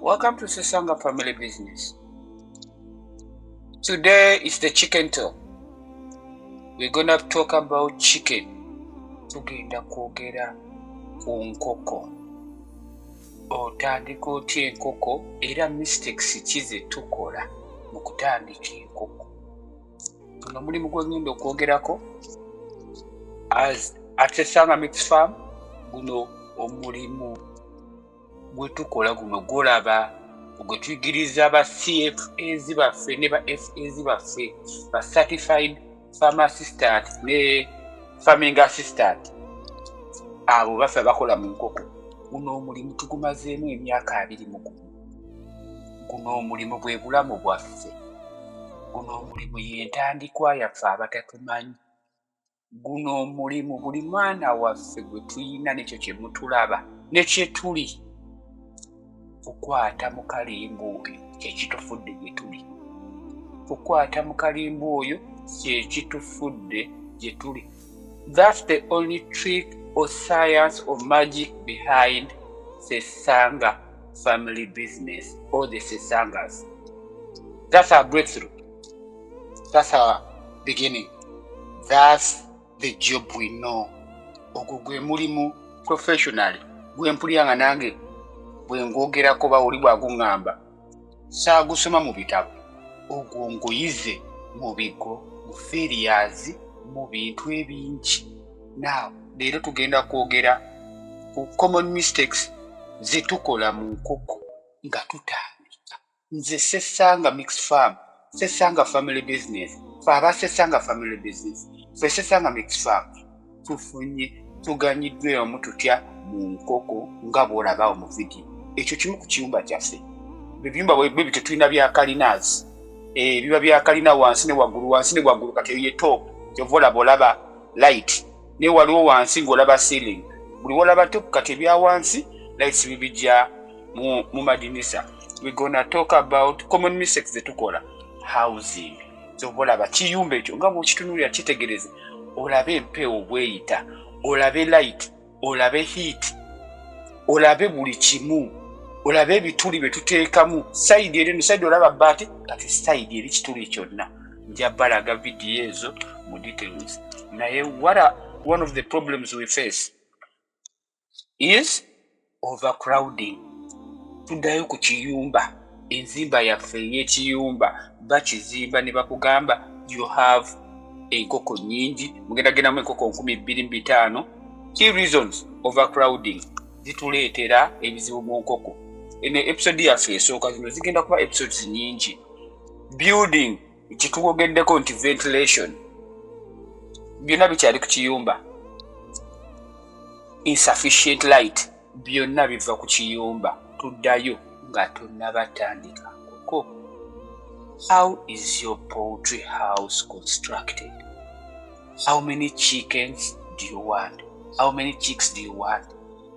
Welcome to Sesanga Family Business. Today is the chicken talk. We're gonna talk about chicken. Tugenda kwogera ku nkoko. Otandika otya enkoko era mistakes ki ze tukola mu kutandika enkoko. Guno mulimu gwengenda okwogerako at Sesanga Mixed Farm. Guno omulimu gwe tukola guno golaba gwe tuyigiriza ba CFAs baffe ne ba FAs baffe ba certified farm assistant ne farming assistant abo baffe bakola mu nkoko. Guno omulimu tugumazeemu emyaka 2 mu guno omulimu bwe bulamu bwaffe. Guno omulimu y'entandikwa yaffe abatatumanyi. Guno omulimu buli mwana waffe gwe tuyina n'ekyo kye mutulaba ne kye tuli. Kukwata mu kalimbo oyo kyekitufudde gye tuli. Kukwata mu kalimbo oyo kyekitufudde gye tuli. That's the only trick or science or magic behind Sesanga Family Business or the Sesangas. That's our breakthrough. That's our beginning. That's the job we know. Ogwo gwe mulimu professionally gwe mpulira nange bwe ngogerako bawuli bwagungamba saagusoma mu bitabo. Ogwo ngoyize mu bigo mu failures mu bintu ebingi. Now leero tugenda kwogera ku common mistakes ze tukola mu nkoko nga tutandika. Nze Sesanga Mixed Farm, Sesanga Family Business, Faba Sesanga Family Business, Sesanga Mixed Farm tufunye tuganyiddwe omu tutya mu nkoko nga bw'olaba mu video. Ekyo kimu ku kiyumba kyaffe. Ebiyumba bwe bityo tulina bya kalinazi. Biba bya kalina wansi ne waggulu kati ye top. Kyova olaba light. Ne waliwo wansi ng'olaba ceiling. Buli wolaba top kati ebya wansi lights bibijja mu madinisa. We're gonna talk about common mistakes ze tukola. Housing. Kyova olaba kiyumba ekyo nga bw'okitunuulira kitegereze. Olabe empewo bweyita. Olabe light. Olabe heat. Olabe buli kimu. Olabe ebituli bye tuteekamu side eri side olaba bbaati kati side eri kituli kyonna. Nja balaga video ezo mu details. Naye one of the problems we face is overcrowding. Tuddayo ku kiyumba, enzimba yaffe ey'ekiyumba bakizimba ne bakugamba you have enkoko nnyingi, mugendagendamu enkoko 2,500. Key reasons overcrowding zituleetera ebizibu mu nkoko. Ene episode yaffe esooka zino zigenda kuba episodes nyingi. Building kituwogeddeko nti ventilation byonna bikyali ku kiyumba. Insufficient light byonna biva ku kiyumba. Tuddayo nga tonnabatandika nkoko. How is your poultry house constructed? How many chickens do you want? How many chicks do you want?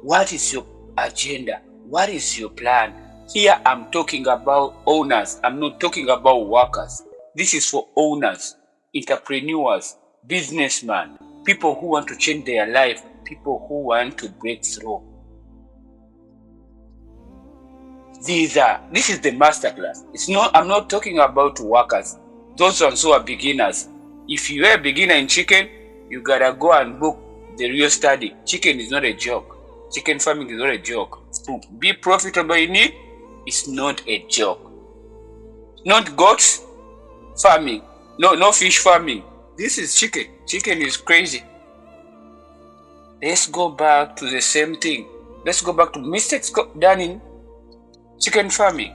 What is your agenda? What is your plan? Here I'm talking about owners. I'm not talking about workers. This is for owners, entrepreneurs, businessmen, people who want to change their life, people who want to break through. This is the masterclass. I'm not talking about workers. Those ones who are beginners. If you are a beginner in chicken, you gotta go and book the real study. Chicken is not a joke. Chicken farming is not a joke. To be profitable in it is not a joke. Not goats farming. No fish farming. This is chicken. Chicken is crazy. Let's go back to the same thing. Let's go back to mistakes done in chicken farming.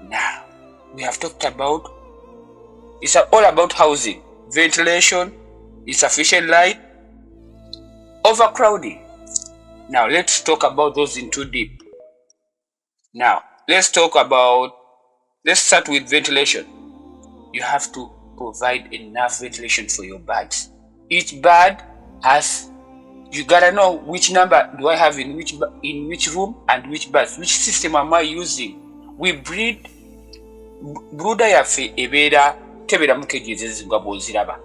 Now, we have talked about, it's all about housing, ventilation, insufficient light, overcrowding. Now, let's talk about those in too deep. Now, let's start with ventilation. You have to provide enough ventilation for your birds. Each bird you gotta know which number do I have in which room and which birds, which system am I using. We brooder yaffe ebeera tebera mu cages nga bw'oziraba.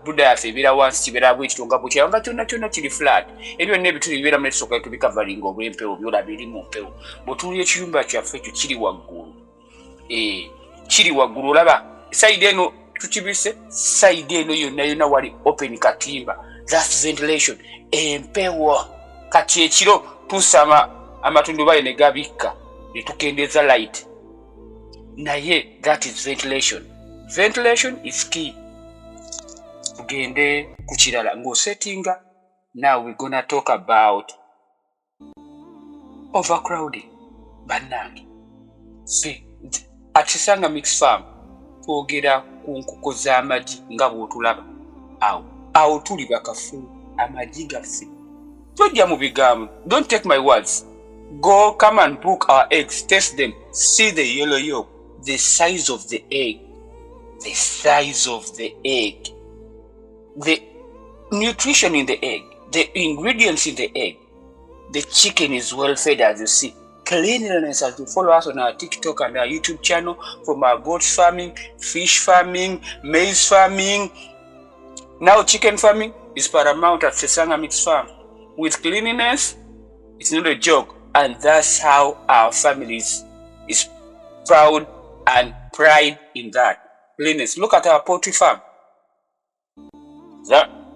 buda yaffe ebeera wansi kibeera bwekitonga bwekira nga kyonna kiri flat ebyo n'ebituli bibeera mu nesooka tubikavalinga olw'empewo byolaba eri mu mpewo bw'otuulira ekiyumba kyaffe ekyo kiri waggulu kiri waggulu olaba sayidi eno tukibise sayidi eno yonna wali open katimba that's ventilation empewo kati ekiro tuusa amatundubaye ne gabikka ne tukendeeza light naye that is ventilation is key. Tugende ku kirala ng'osettinga. Now we're gonna talk about overcrowding. Bannange at Sisanga Mix Farm twogera ku nkoko z'amagi nga bw'otulaba awo tuli bakafu amagi gaffe tojja mu bigambo. Don't take my words. Go come and book our eggs, taste them, see the yellow yolk, the size of the egg, the nutrition in the egg, the ingredients in the egg. The chicken is well fed, as you see. Cleanliness, as you follow us on our TikTok and our YouTube channel, from our goat farming, fish farming, maize farming. Now chicken farming is paramount at Sisanga Mix Farm. With cleanliness, it's not a joke. And that's how our families is proud and pride in that. Cleanliness. Look at our poultry farm.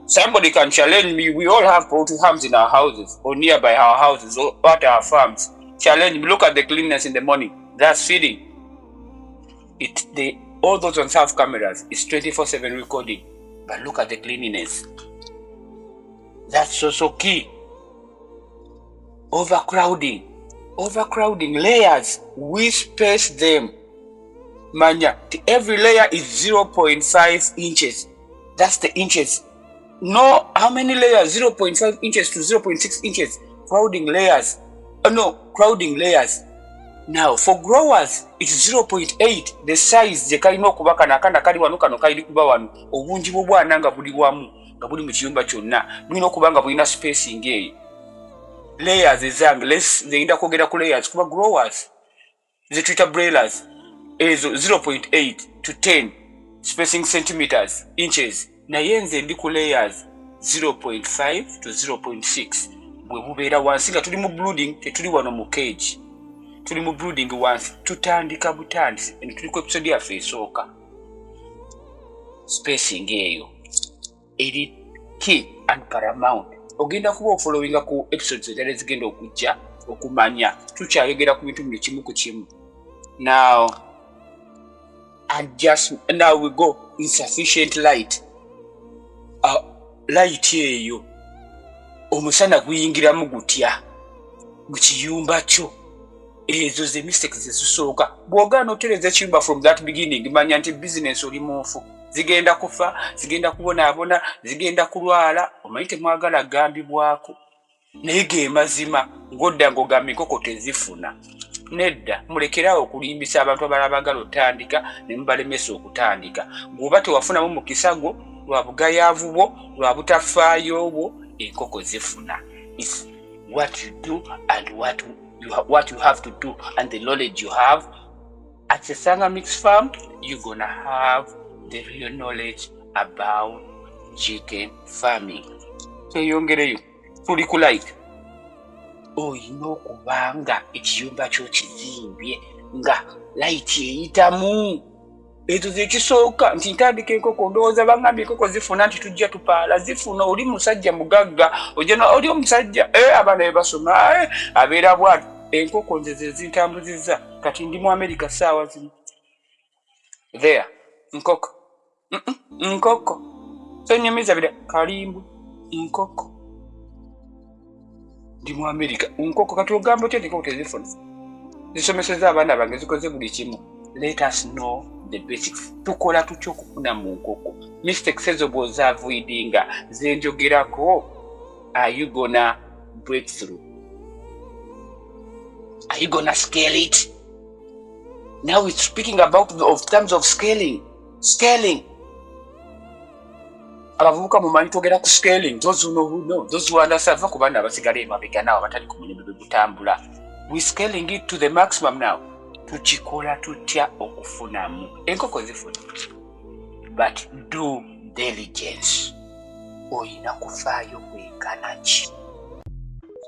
Somebody can challenge me. We all have poultry farms in our houses or nearby our houses or at our farms. Challenge me. Look at the cleanliness in the morning. That's feeding. All those on self cameras is 24/7 recording. But look at the cleanliness. That's so key. Overcrowding layers. We space them. Manya, every layer is 0.5 inches. That's the inches. No, how many layers? 0.5 inches to 0.6 inches. Crowding layers. Now, for growers, it's 0.8. The size, the kalino kubaka nakanda kali wanu kano kali kuba wanu. Obunji bubwana nga buli wamu. Nga buli mu kiyumba kyonna. Bulina kubanga bulina spacing eyo. Layers ezange, zeyinda kwogera ku layers kuba growers. The Twitter broilers. Ezo 0.8 to 10 spacing centimeters, inches. Naye nze ndi ku layers 0.5 to 0.6. Bwe bubeera wansi nga tuli mu brooding, tetuli wano mu cage. Tuli mu brooding wansi, tutandika butandisi. Tuli ku episode yaffe esooka. Spacing eyo eri key and paramount. Ogenda kuba ofollowinga ku episodes ezitali zigenda okujja okumanya tukyayogera ku bintu bino kimu ku kimu. Now we go insufficient light. Light eyo omusana guyingiramu gutya mu kiyumba kyo. Ezo ze mistakes ezisooka. Bw'ogaana otereza ekiyumba from that beginning, manya nti business oli munfu. Zigenda kufa, zigenda kubonaabona, zigenda kulwala. Omanyi temwagala gambibwako. Naye ge mazima ng'odda ng'ogamba enkoko tezifuna. Nedda, mulekerawo okulimbisa abantu abalala bagala otandika ne mubalemesa okutandika. Bw'oba tewafunamu mu kisago lwa bugayaavu bwo, lwa butafaayo bwo, enkoko zifuna. It's what you do and what you have to do and the knowledge you have. At Sisanga Mix Farm, you're gonna have the real knowledge about chicken farming. So yongereyo tuli ku light. Oyina okubanga ekiyumba kyo kizimbye nga light eyitamu. Ezo zekisooka nti ntandika enkoko ndowooza bangambye enkoko zifuna nti tujja tupaala zifuna. Oli musajja mugagga oli omusajja abaana be basoma abeera bwatu. Enkoko nze ze zintambuzizza kati ndi mu America saawa zino. There nkoko senyumiza bida kalimbu nkoko ndi mu America nkoko kati ogamba otya enkoko tezifuna. Zisomeseza abaana bange zikoze buli kimu. Let us know the basics. Tukola tutya okufuna mu nkoko. Mistakes ezo bw'oza avoidinga zenjogerako. Are you gonna break through? Are you gonna scale it? Now we're speaking about terms of scaling. Abavubuka mumanyi twogera ku scaling. Those who know, those who understand, ku baana abasigala emabega nabo abatali ku mulimu gutambula. We're scaling it to the maximum now. Tukikola tutya okufunamu. Enkoko zifuna. But do diligence. Oyina kufaayo kwenkana ki?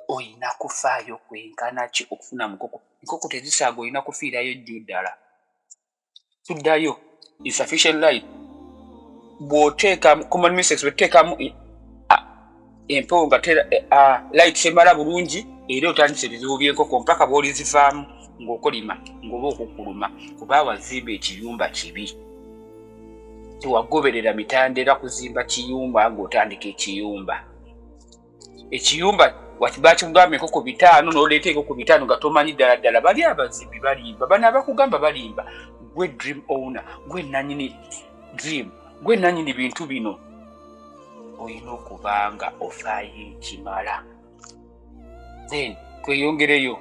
Oyina kufaayo kwenkana ki okufuna mukoko? Enkoko tezisaaga, oyina kufiirayo jjo ddala. Tuddayo insufficient light. Bw'oteekamu common mistakes, bw'oteekamu empewo nga light temala bulungi, era otandise ebizibu by'enkoko mpaka bw'olizivaamu ng'okolima ng'oba okukuluma kuba wazimba ekiyumba kibi. Tewagoberera mitandera kuzimba kiyumba ng'otandika ekiyumba. Ekiyumba bakigamba enkoko 5 n'oleeta enkoko 5 nga tomanyi ddala ddala bali abazimbi balimba. Bano abakugamba balimba. Gwe dream owner, gwe nannyini dream, gwe nannyini bintu bino. Oyina okubanga ofaayo ekimala. Then tweyongereyo.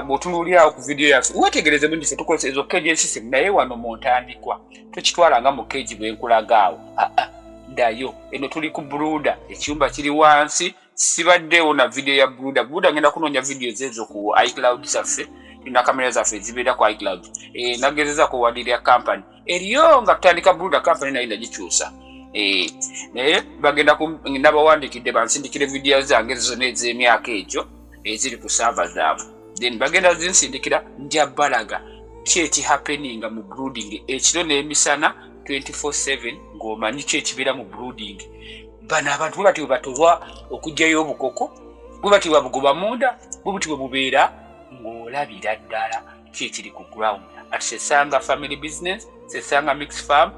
Bw'otunuulira ku video yaffe weetegereze bulungi ffe tukozesa ezo keegi system naye wano mu ntandikwa tokitwala nga mu keegi bwe nkulagaawo. Ddayo eno tuli ku brooder, ekiyumba kiri wansi. Sibaddeewo na video ya brooder. Brooder ngenda kunoonya videos ezo ku iCloud zaffe. Tulina kamera zaffe zibeera ku iCloud. Nagezeza kuwandirira company eriyo nga tutandika brooder company naye nagikyusa. Naye bagenda nabawandiikidde bansindikire video zange zonna ez'emyaka egyo eziri ku server zaabwe. Then bagenda zinsindikira nja balaga ki ekihappeninga mu brooding ekiro n'emisana 24/7 ng'omanyi ki ekibeera mu brooding. Bano abantu bwe bati bwe batolwa okuggyayo obukoko, bwe bati bwe babugoba munda, bwe buti bwe bubeera ng'olabira ddala ki ekiri ku ground. At Sesanga Family Business, Sesanga Mixed Farm.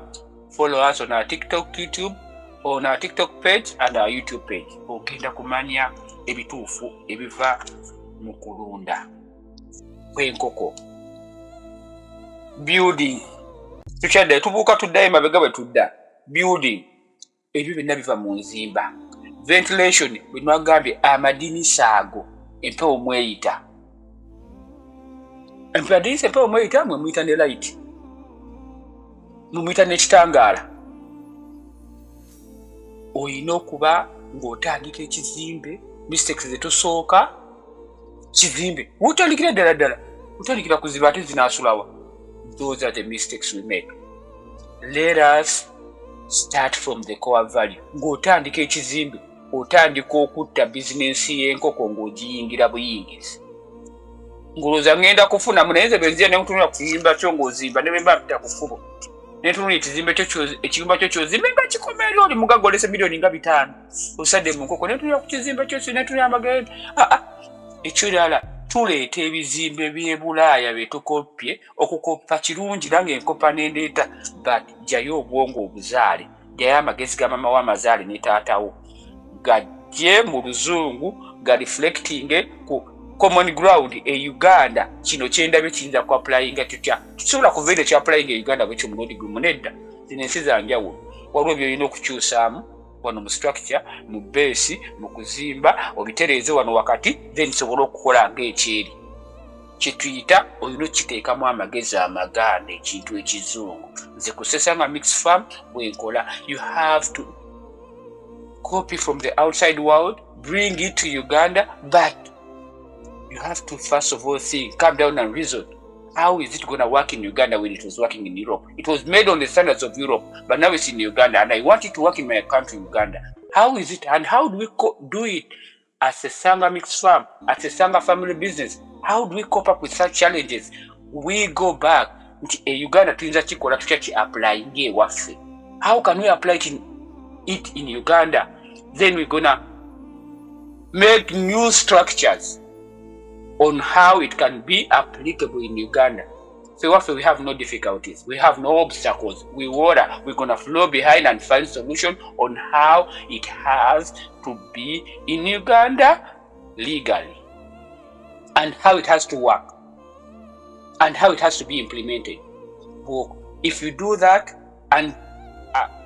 Follow us on our TikTok, YouTube, on our TikTok page and our YouTube page. Ogenda kumanya ebituufu ebiva mu kulunda kw'enkoko. Building. Tukyadde tubuuka tuddayo emabega bwe tudda. Building. Ebyo byonna biva mu nzimba. Ventilation bwe nwagambye amadinisa ago empewo mweyita. Amadinisa empewo mweyita mwe muyita ne light. Mumuyita n'ekitangaala. Oyina okuba ng'otandika ekizimbe, mistakes ze tusooka kizimbe. Wotandikira ddala ddala, otandikira kuziba ate zinaasulawa. Those are the mistakes we make. Let us start from the core value. Ng'otandika ekizimbe, otandika okutta bizinensi y'enkoko ng'ogiyingira buyingizi. Ng'olowooza ngenda kufunamu naye nze benzija ne nkutunula ku kiyumba kyo ng'ozimba ne bwe mba mpita ku kkubo. Netunuli ekiyumba kyo ky'ozimba nga kikomerera oli mugaga olese milioni nga 5 osadde mu nkoko netunula ku kizimba kyo netunula amagenda. Ekirala tuleeta ebizimbe by'e Bulaaya bye tukopye okukoppa kirungi nange enkopa n'endeeta but jjayo obwongo obuzaale jjayo amagezi ga mama w'amazaale ne taatawo gajje mu luzungu ga reflecting ku common ground e Uganda. Kino kyendabye kiyinza ku applyinga tutya tusobola kuvaire kya applying e Uganda bwekyo mulundi gumu nedda zino ensi zanjawulo waliwo byolina okukyusaamu wano mu structure mu base mu kuzimba obitereeze wano wakati then sobola okukola ng'ekyeri kyetuyita olina okiteekamu amagezi amaganda ekintu ekizungu. Nze ku Sesanga Mixed Farm bwenkola you have to copy from the outside world, bring it to Uganda, but you have to first of all think, calm down and reason. How is it going to work in Uganda when it was working in Europe? It was made on the standards of Europe, but now it's in Uganda, and I want it to work in my country, Uganda. How is it, and how do we do it as a Sesanga Mixed Farm, as a Sesanga Family Business? How do we cope up with such challenges? We go back to Uganda tuyinza kikola tutya ki applying ewaffe. How can we apply it in Uganda? Then we're gonna make new structures on how it can be applicable in Uganda. So what we have no difficulties, we have no obstacles. We're gonna flow behind and find solution on how it has to be in Uganda legally, and how it has to work, and how it has to be implemented. If you do that and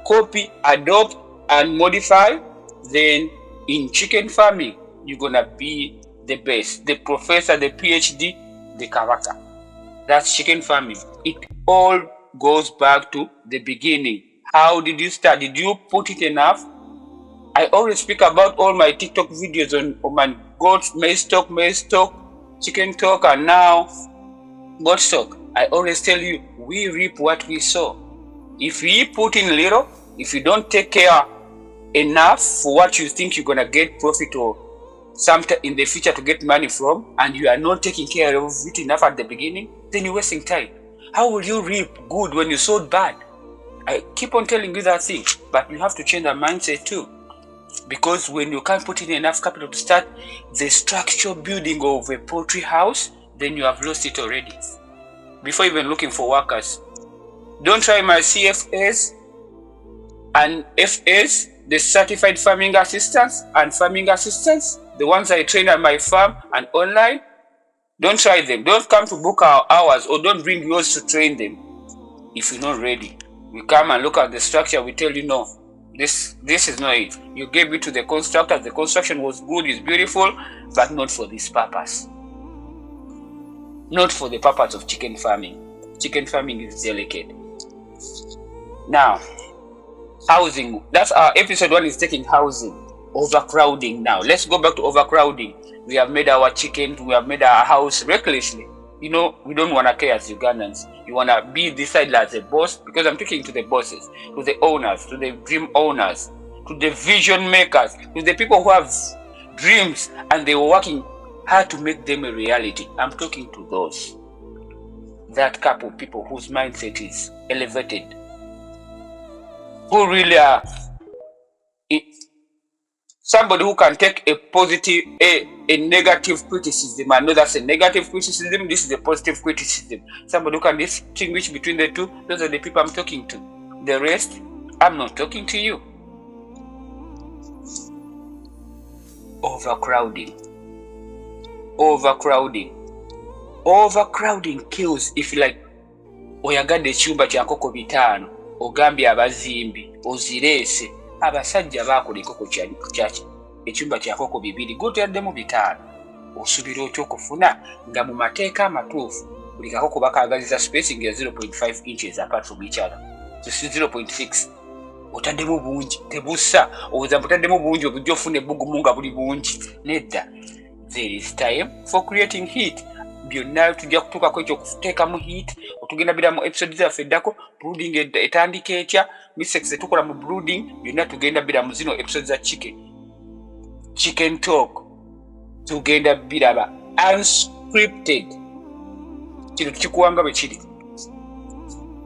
copy, adopt, and modify, then in chicken farming you're gonna be the best, the professor, the PhD, the character. That's chicken farming. It all goes back to the beginning. How did you start? Did you put it enough? I always speak about all my TikTok videos on my goat, maize stock, chicken talk, and now goat stock. I always tell you, we reap what we sow. If we put in little, If you don't take care enough for what you think you're going to get profit or sometime in the future to get money from, and you are not taking care of it enough at the beginning, then you're wasting time. How will you reap good when you sowed bad? I keep on telling you that thing, but you have to change the mindset too. Because when you can't put in enough capital to start the structural building of a poultry house, then you have lost it already. Before even looking for workers, don't try my CFAs and FAs, the certified farming assistants and farming assistants, the ones I train at my farm and online. Don't try them. Don't come to book our hours, or don't bring yours to train them if you're not ready. We come and look at the structure, we tell you no, this is not it. You gave it to the constructor, the construction was good, it's beautiful, but not for this purpose. Not for the purpose of chicken farming. Chicken farming is delicate. Now, housing. That's our episode 1 is taking housing. Overcrowding now. Let's go back to overcrowding. We have made our chicken, we have made our house recklessly. You know, we don't want to care as Ugandans. You want to be decided as a boss, because I'm talking to the bosses, to the owners, to the dream owners, to the vision makers, to the people who have dreams and they were working hard to make them a reality. I'm talking to those. That couple of people whose mindset is elevated, who really are somebody who can take a positive, a negative criticism and know that's a negative criticism, this is a positive criticism. Somebody who can distinguish between the two, those are the people I'm talking to. The rest, I'm not talking to you. Overcrowding. Overcrowding. Overcrowding kills. If you like, oyagadde ekyumba kya nkoko 5, ogambye abazimbi, ozirese, abasajja bakola enkoko kyaki ekyumba kya nkoko 2, goteddemu 5, osubira otyo okufuna nga mu mateeka amatuufu buli kakoko bakagaziza spacing ya 0.5 inches apart from each other. So 0.6 otaddemu bungi tebussa, oza mutaddemu bungi obujja ofuna ebbugumu nga buli bungi. Nedda, there is time for creating heat. Byonna tujja kutuukako ekyo okuteekamu heat. Otugenda bira mu episode zaffe eddako, brooding etandika etya, mistakes etukola mu brooding, byonna tugenda bira mu zino episode za chicken talk. Tugenda biraba unscripted. Kino tukikuwanga bwe kiri,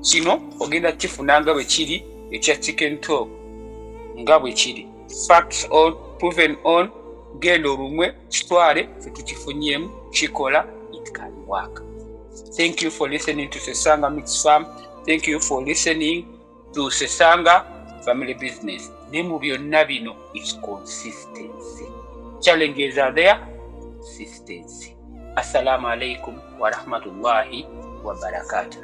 kino ogenda kifunanga bwe kiri ekya chicken talk nga bwe kiri. Facts on, proven on, genda olumwe kitwale ffe tukifunyemu, kikola, it can work. Thank you for listening to Sesanga Mixed Farm. Thank you for listening to Sesanga Family Business. Nemu byonna bino is consistency. Challenges are there, consistency. Assalamu alaikum wa rahmatullahi wa barakatuh.